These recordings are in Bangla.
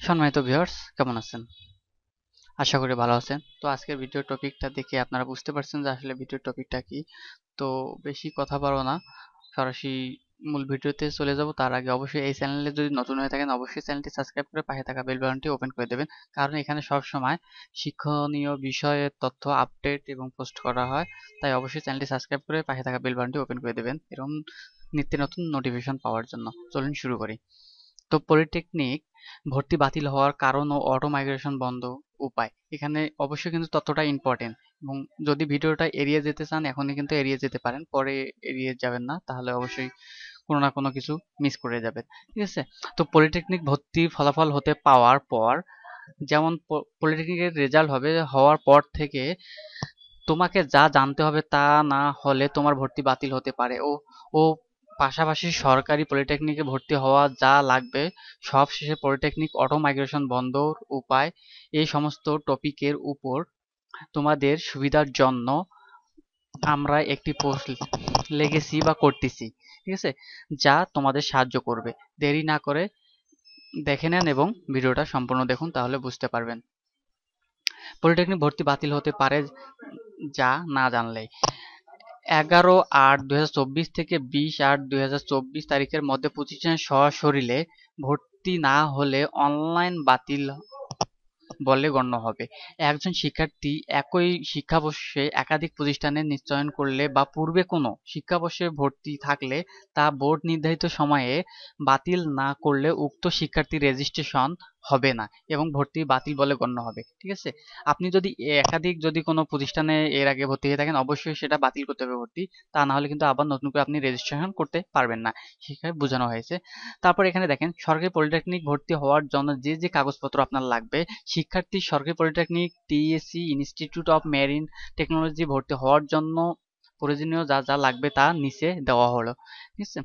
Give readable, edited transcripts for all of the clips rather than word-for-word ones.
সম্মানিত ভিউয়ার্স, কেমন আছেন? আশা করি ভালো আছেন। তো আজকের ভিডিও টপিকটা দেখে আপনারা বুঝতে পারছেন যে আসলে ভিডিও টপিকটা কি। তো বেশি কথা বাড়াবো না, সরাসরি মূল ভিডিওতে চলে যাব। তার আগে অবশ্যই এই চ্যানেলে যদি নতুন হয়ে থাকেন অবশ্যই চ্যানেলটি সাবস্ক্রাইব করে পাশে থাকা বেল বাটনটি ওপেন করে দেবেন, কারণ এখানে সব সময় শিক্ষণীয় বিষয়ের তথ্য আপডেট এবং পোস্ট করা হয়। তাই অবশ্যই চ্যানেলটি সাবস্ক্রাইব করে পাশে থাকা বেল বাটনটি ওপেন করে দেবেন এরকম নিত্য নতুন নোটিফিকেশন পাওয়ার জন্য। চলুন শুরু করি। তো পলিটেকনিক ভর্তি বাতিল হওয়ার কারণ ও অটো মাইগ্রেশন বন্ধ উপায়, এখানে অবশ্যই কিন্তু তথ্যটা ইম্পর্টেন্ট। এবং যদি ভিডিওটা এড়িয়ে যেতে চান এখনই কিন্তু এড়িয়ে যেতে পারেন, পরে এড়িয়ে যাবেন না, তাহলে অবশ্যই কোনো না কোনো কিছু মিস করে যাবেন। ঠিক আছে। তো পলিটেকনিক ভর্তির ফলাফল হতে পাওয়ার পর, যেমন পলিটেকনিকের রেজাল্ট হবে হওয়ার পর থেকে তোমাকে যা জানতে হবে তা না হলে তোমার ভর্তি বাতিল হতে পারে। ও ও পাশাপাশি সরকারি পলিটেকনিকে ভর্তি হওয়া যা লাগবে সব শেষে পলিটেকনিক অটো মাইগ্রেশন বন্ধর উপায়, এই সমস্ত টপিকের উপর তোমাদের সুবিধার জন্য আমরা একটি পোস্ট লিখেছি বা করতেছি। ঠিক আছে, যা তোমাদের সাহায্য করবে। দেরি না করে দেখে নেন এবং ভিডিওটা সম্পূর্ণ দেখুন, তাহলে বুঝতে পারবেন। পলিটেকনিক ভর্তি বাতিল হতে পারে যা না জানলে। 11/8/2024 থেকে 20/8/2024 তারিখের মধ্যে প্রতিষ্ঠানে সশরীরে ভর্তি না হলে অনলাইন বাতিল বলে গণ্য হবে। একজন শিক্ষার্থী একই শিক্ষাবর্ষে একাধিক প্রতিষ্ঠানে নিশ্চয়ন করলে বা পূর্বে কোনো শিক্ষাবর্ষে ভর্তি থাকলে তা বোর্ড নির্ধারিত সময়ে বাতিল না করলে উক্ত শিক্ষার্থীর রেজিস্ট্রেশন হবে না এবং ভর্তি বাতিল বলে গণ্য হবে। ঠিক আছে। আপনি যদি একাধিক যদি কোনো প্রতিষ্ঠানে এর আগে ভর্তি হয়ে থাকেন অবশ্যই সেটা বাতিল করতে হবে ভর্তি, তা না হলে কিন্তু আবার নতুন করে আপনি রেজিস্ট্রেশন করতে পারবেন না। সেখানে বোঝানো হয়েছে। তারপর এখানে দেখেন সরকারি পলিটেকনিক ভর্তি হওয়ার জন্য যে যে কাগজপত্র আপনার লাগবে। শিক্ষার্থী সরকারি polytechnic, TSC, institute of marine technology ভর্তি হওয়ার জন্য প্রয়োজনীয় যা যা লাগবে তা নিচে দেওয়া হলো। ঠিক আছে।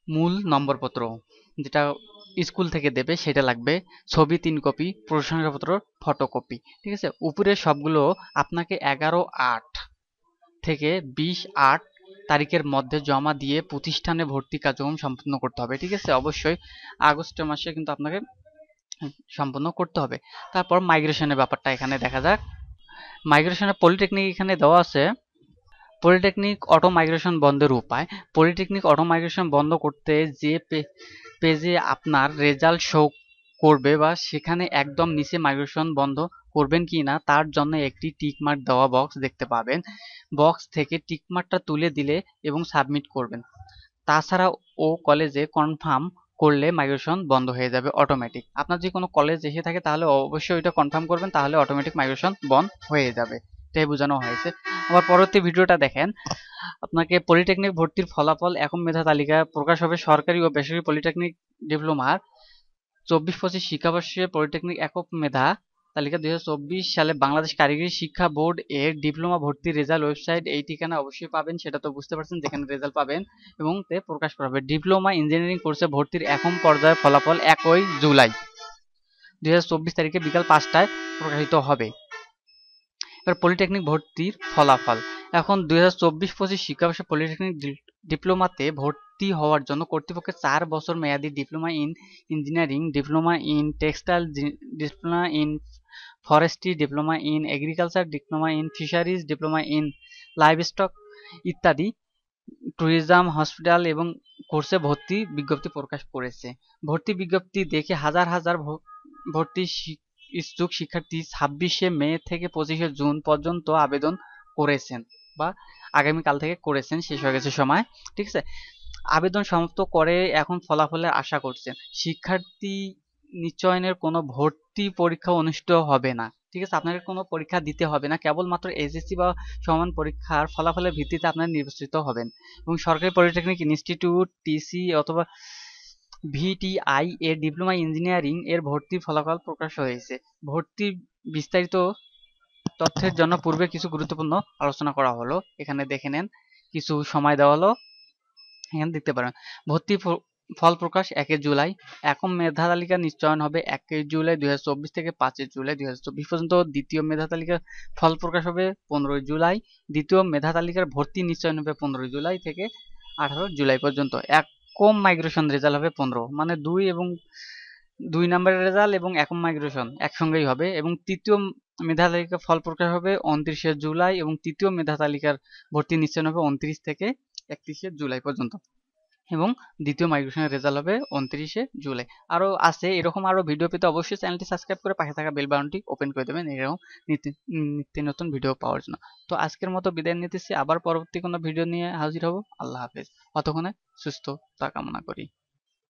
মূল নম্বরপত্র যেটা স্কুল থেকে দেবে সেটা লাগবে, ছবি 3 কপি, প্রশংসাপত্র ফটোকপি। ঠিক আছে। উপরে সবগুলো আপনাকে 11/8 থেকে 20/8 তারিখের মধ্যে জমা দিয়ে প্রতিষ্ঠানে ভর্তি কার্যক্রম সম্পূর্ণ করতে হবে। ঠিক আছে। অবশ্যই আগস্ট মাসে কিন্তু আপনাকে সম্পূর্ণ করতে হবে। তারপর মাইগ্রেশনের ব্যাপারটা এখানে দেখা যাক। মাইগ্রেশনের পলিটেকনিক এখানে দেওয়া আছে, পলিটেকনিক অটো মাইগ্রেশন বন্ধের উপায়। পলিটেকনিক অটো মাইগ্রেশন বন্ধ করতে যে পেজে আপনার রেজাল্ট শো করবে বা সেখানে একদম নিচে মাইগ্রেশন বন্ধ করবেন কি না তার জন্য একটি টিকমার্ক দেওয়া বক্স দেখতে পাবেন। বক্স থেকে টিকমার্কটা তুলে দিলে এবং সাবমিট করবেন। তাছাড়া ও কলেজে কনফার্ম করলে মাইগ্রেশন বন্ধ হয়ে যাবে অটোমেটিক। আপনার যদি কোনো কলেজ এসে থাকে তাহলে অবশ্যই ওইটা কনফার্ম করবেন, তাহলে অটোমেটিক মাইগ্রেশন বন্ধ হয়ে যাবে। এটাই বোঝানো হয়েছে। আবার পরবর্তী ভিডিওটা দেখেন। আপনাকে পলিটেকনিক ভর্তির ফলাফল একক মেধা তালিকা প্রকাশ হবে সরকারি ও বেসরকারি পলিটেকনিক ডিপ্লোমার 24-25 শিক্ষাবর্ষে পলিটেকনিক একক মেধা তালিকা 2024 সালে বাংলাদেশ কারিগরি শিক্ষা বোর্ড এর ডিপ্লোমা ভর্তির রেজাল্ট ওয়েবসাইট এই ঠিকানা অবশ্যই পাবেন, সেটা তো বুঝতে পারছেন, যেখানে রেজাল্ট পাবেন এবং তে প্রকাশ করা হবে। ডিপ্লোমা ইঞ্জিনিয়ারিং কোর্সে ভর্তির এখন পর্যায়ের ফলাফল 1 জুলাই 2024 তারিখে বিকাল 5টায় প্রকাশিত হবে। এবার পলিটেকনিক ভর্তির ফলাফল। এখন 2024-25 শিক্ষাবর্ষে পলিটেকনিক ডিপ্লোমাতে ভর্তি হওয়ার জন্য কর্তৃপক্ষ 4 বছর মেয়াদী diploma in engineering, diploma in textile, diploma in forestry, diploma in agriculture, diploma in fisheries, diploma in livestock ইত্যাদি ট্যুরিজম, হসপিটাল এবং কোর্সে ভর্তি বিজ্ঞপ্তি প্রকাশ করেছে। ভর্তি বিজ্ঞপ্তি দেখে হাজার হাজার ভর্তি ইচ্ছুক শিক্ষার্থী 26শে মে থেকে 25শে জুন পর্যন্ত আবেদন করেছেন বা আগামীকাল থেকে করেছেন, শেষ হয়ে গেছে সময়। ঠিক আছে। আবেদন সমাপ্ত করে এখন ফলাফলের আশা করছেন। শিক্ষার্থী নিশ্চয়নের কোনো ভর্তি পরীক্ষা অনুষ্ঠিত হবে না। ঠিক আছে। আপনাকে কোনো পরীক্ষা দিতে হবে না, কেবলমাত্র এসএসসি বা সমান পরীক্ষার ফলাফলের ভিত্তিতে আপনারা নির্বাচিত হবেন এবং সরকারি পলিটেকনিক ইনস্টিটিউট, টিসি অথবা ভিটিআই এর ডিপ্লোমা ইঞ্জিনিয়ারিং এর ভর্তির ফলাফল প্রকাশ হয়েছে। ভর্তির বিস্তারিত তথ্যের জন্য পূর্বে কিছু গুরুত্বপূর্ণ আলোচনা করা হলো, এখানে দেখে নেন। কিছু সময় দেওয়া হলো, এখানে দেখতে পারেন। ভর্তি ফল প্রকাশ 1 জুলাই। একক মেধা তালিকা নিশ্চয়ন হবে 1 জুলাই 2024 থেকে 5 জুলাই 2024 পর্যন্ত। দ্বিতীয় মেধা তালিকার ফল প্রকাশ হবে 15 জুলাই। দ্বিতীয় মেধা তালিকার ভর্তি নিশ্চয়ন হবে 15 জুলাই থেকে 18 জুলাই পর্যন্ত। একক মাইগ্রেশন রেজাল্ট হবে 15, মানে 2 এবং 2 নম্বরের রেজাল্ট এবং একক মাইগ্রেশন একসঙ্গেই হবে, এবং তৃতীয় মেধা তালিকার ফল প্রকাশ হবে 29শে জুলাই, এবং তৃতীয় মেধা তালিকার ভর্তি নিশ্চয়ন হবে 29 থেকে 31শে জুলাই পর্যন্ত, এবং দ্বিতীয় মাইগ্রেশনের রেজাল্ট হবে 29শে জুলাই। আরও আছে এরকম আরও ভিডিও পেতে অবশ্যই চ্যানেলটি সাবস্ক্রাইব করে পাশে থাকা বেল বাটনটি ওপেন করে দেবেন এরকম নিত্য নিত্য নতুন ভিডিও পাওয়ার জন্য। তো আজকের মতো বিদায় নিতেছি, আবার পরবর্তী কোনো ভিডিও নিয়ে হাজির হব। আল্লাহ হাফেজ। ততক্ষণে সুস্থতা কামনা করি।